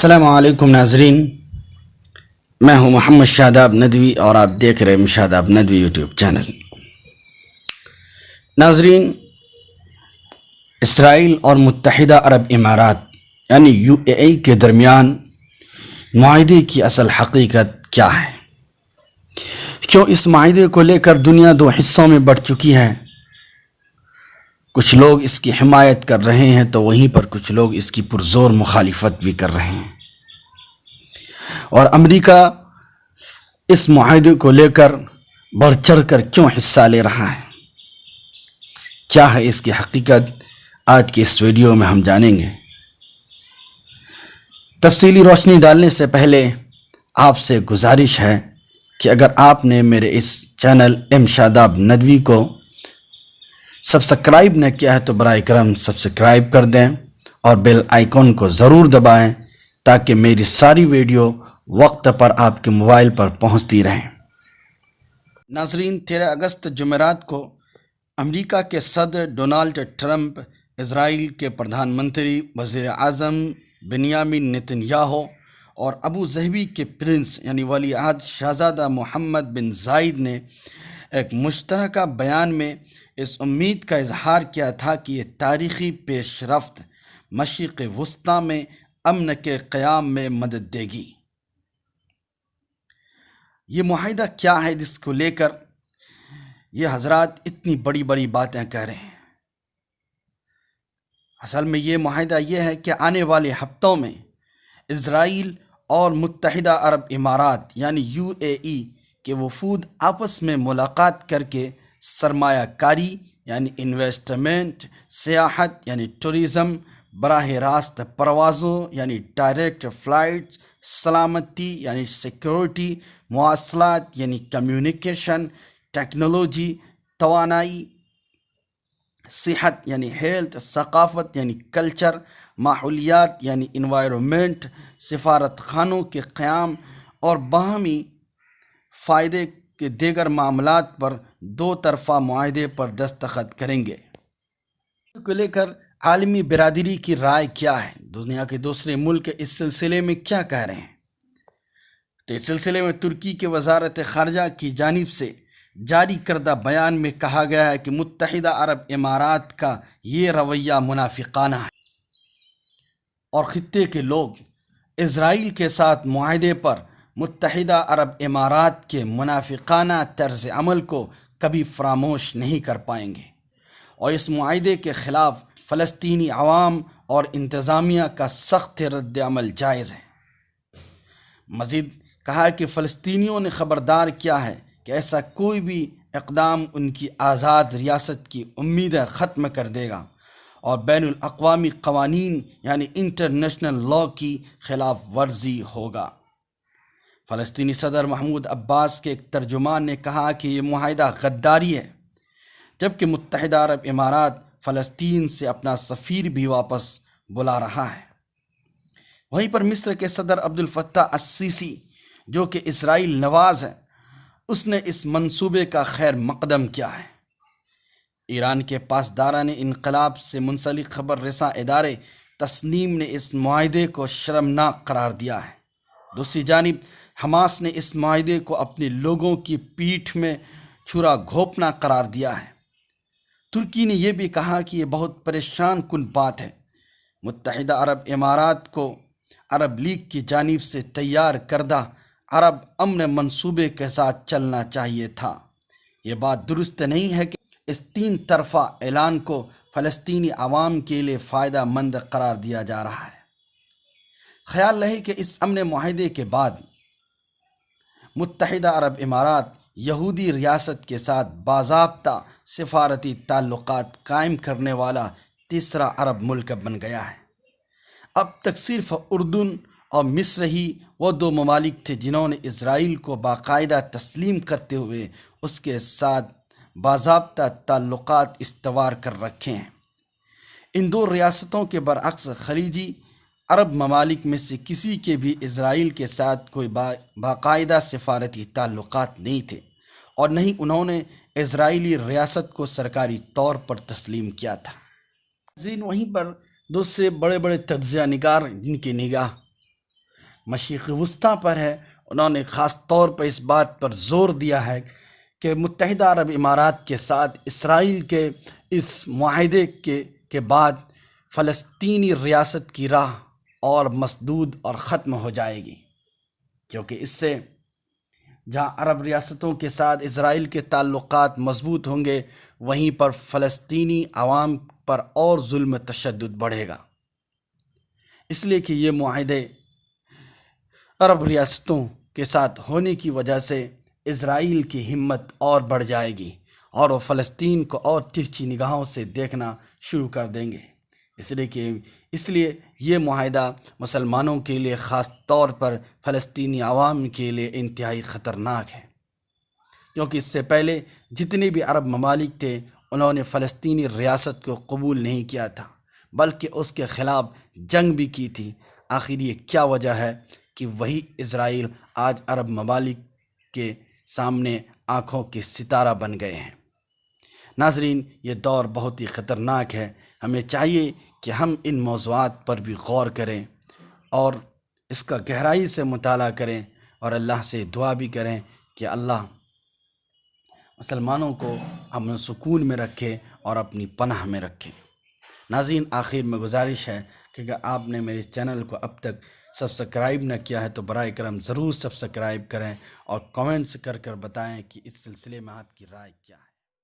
السلام علیکم ناظرین، میں ہوں محمد شاداب ندوی اور آپ دیکھ رہے ہیں شاداب ندوی یوٹیوب چینل۔ ناظرین، اسرائیل اور متحدہ عرب امارات یعنی UAE کے درمیان معاہدے کی اصل حقیقت کیا ہے؟ کیوں اس معاہدے کو لے کر دنیا دو حصوں میں بٹ چکی ہے؟ کچھ لوگ اس کی حمایت کر رہے ہیں تو وہیں پر کچھ لوگ اس کی پرزور مخالفت بھی کر رہے ہیں، اور امریکہ اس معاہدے کو لے کر بڑھ چڑھ کر کیوں حصہ لے رہا ہے؟ کیا ہے اس کی حقیقت؟ آج کے اس ویڈیو میں ہم جانیں گے۔ تفصیلی روشنی ڈالنے سے پہلے آپ سے گزارش ہے کہ اگر آپ نے میرے اس چینل شاداب ندوی کو سبسکرائب نہ کیا ہے تو براہ کرم سبسکرائب کر دیں اور بیل آئیکن کو ضرور دبائیں تاکہ میری ساری ویڈیو وقت پر آپ کے موبائل پر پہنچتی رہیں۔ ناظرین، 13 اگست جمعرات کو امریکہ کے صدر ڈونلڈ ٹرمپ، اسرائیل کے پردھان منتری وزیر اعظم بنیامین نتنیاہو اور ابو ظبی کے پرنس یعنی ولی عہد شہزادہ محمد بن زائد نے ایک مشترکہ بیان میں اس امید کا اظہار کیا تھا کہ یہ تاریخی پیش رفت مشرق وسطیٰ میں امن کے قیام میں مدد دے گی۔ یہ معاہدہ کیا ہے جس کو لے کر یہ حضرات اتنی بڑی بڑی باتیں کہہ رہے ہیں؟ اصل میں یہ معاہدہ یہ ہے کہ آنے والے ہفتوں میں اسرائیل اور متحدہ عرب امارات یعنی UAE کے وفود آپس میں ملاقات کر کے سرمایہ کاری یعنی انویسٹمنٹ، سیاحت یعنی ٹورزم، براہ راست پروازوں یعنی ڈائریکٹ فلائٹس، سلامتی یعنی سیکورٹی، مواصلات یعنی کمیونیکیشن، ٹیکنالوجی، توانائی، صحت یعنی ہیلتھ، ثقافت یعنی کلچر، ماحولیات یعنی انوائرمنٹ، سفارت خانوں کے قیام اور باہمی فائدے کے دیگر معاملات پر دو طرفہ معاہدے پر دستخط کریں گے۔ اس کو لے کر عالمی برادری کی رائے کیا ہے؟ دنیا کے دوسرے ملک اس سلسلے میں کیا کہہ رہے ہیں؟ تو اس سلسلے میں ترکی کے وزارت خارجہ کی جانب سے جاری کردہ بیان میں کہا گیا ہے کہ متحدہ عرب امارات کا یہ رویہ منافقانہ ہے اور خطے کے لوگ اسرائیل کے ساتھ معاہدے پر متحدہ عرب امارات کے منافقانہ طرز عمل کو کبھی فراموش نہیں کر پائیں گے، اور اس معاہدے کے خلاف فلسطینی عوام اور انتظامیہ کا سخت رد عمل جائز ہے۔ مزید کہا کہ فلسطینیوں نے خبردار کیا ہے کہ ایسا کوئی بھی اقدام ان کی آزاد ریاست کی امیدیں ختم کر دے گا اور بین الاقوامی قوانین یعنی انٹرنیشنل لاء کی خلاف ورزی ہوگا۔ فلسطینی صدر محمود عباس کے ایک ترجمان نے کہا کہ یہ معاہدہ غداری ہے، جبکہ متحدہ عرب امارات فلسطین سے اپنا سفیر بھی واپس بلا رہا ہے۔ وہیں پر مصر کے صدر عبد الفتاح السیسی جو کہ اسرائیل نواز ہیں، اس نے اس منصوبے کا خیر مقدم کیا ہے۔ ایران کے پاسداران انقلاب سے منسلک خبر رساں ادارے تسنیم نے اس معاہدے کو شرمناک قرار دیا ہے۔ دوسری جانب حماس نے اس معاہدے کو اپنے لوگوں کی پیٹھ میں چھرا گھونپنا قرار دیا ہے۔ ترکی نے یہ بھی کہا کہ یہ بہت پریشان کن بات ہے، متحدہ عرب امارات کو عرب لیگ کی جانب سے تیار کردہ عرب امن منصوبے کے ساتھ چلنا چاہیے تھا۔ یہ بات درست نہیں ہے کہ اس تین طرفہ اعلان کو فلسطینی عوام کے لیے فائدہ مند قرار دیا جا رہا ہے۔ خیال رہے کہ اس امن معاہدے کے بعد متحدہ عرب امارات یہودی ریاست کے ساتھ باضابطہ سفارتی تعلقات قائم کرنے والا تیسرا عرب ملک بن گیا ہے۔ اب تک صرف اردن اور مصر ہی وہ دو ممالک تھے جنہوں نے اسرائیل کو باقاعدہ تسلیم کرتے ہوئے اس کے ساتھ باضابطہ تعلقات استوار کر رکھے ہیں۔ ان دو ریاستوں کے برعکس خلیجی عرب ممالک میں سے کسی کے بھی اسرائیل کے ساتھ کوئی باقاعدہ سفارتی تعلقات نہیں تھے، اور نہ ہی انہوں نے اسرائیلی ریاست کو سرکاری طور پر تسلیم کیا تھا۔ وہیں پر دوسرے بڑے بڑے تجزیہ نگار جن کی نگاہ مشرق وسطیٰ پر ہے، انہوں نے خاص طور پر اس بات پر زور دیا ہے کہ متحدہ عرب امارات کے ساتھ اسرائیل کے اس معاہدے کے بعد فلسطینی ریاست کی راہ اور مسدود اور ختم ہو جائے گی، کیونکہ اس سے جہاں عرب ریاستوں کے ساتھ اسرائیل کے تعلقات مضبوط ہوں گے، وہیں پر فلسطینی عوام پر اور ظلم و تشدد بڑھے گا۔ اس لیے کہ یہ معاہدے عرب ریاستوں کے ساتھ ہونے کی وجہ سے اسرائیل کی ہمت اور بڑھ جائے گی اور وہ فلسطین کو اور ترچھی نگاہوں سے دیکھنا شروع کر دیں گے۔ اس لیے یہ معاہدہ مسلمانوں کے لیے، خاص طور پر فلسطینی عوام کے لیے انتہائی خطرناک ہے، کیونکہ اس سے پہلے جتنے بھی عرب ممالک تھے انہوں نے فلسطینی ریاست کو قبول نہیں کیا تھا، بلکہ اس کے خلاف جنگ بھی کی تھی۔ آخر یہ کیا وجہ ہے کہ وہی اسرائیل آج عرب ممالک کے سامنے آنکھوں کے ستارہ بن گئے ہیں۔ ناظرین، یہ دور بہت ہی خطرناک ہے، ہمیں چاہیے کہ ہم ان موضوعات پر بھی غور کریں اور اس کا گہرائی سے مطالعہ کریں اور اللہ سے دعا بھی کریں کہ اللہ مسلمانوں کو امن و سکون میں رکھے اور اپنی پناہ میں رکھے۔ ناظرین، آخر میں گزارش ہے کہ اگر آپ نے میرے چینل کو اب تک سبسکرائب نہ کیا ہے تو برائے کرم ضرور سبسکرائب کریں اور کمنٹس کر بتائیں کہ اس سلسلے میں آپ کی رائے کیا ہے۔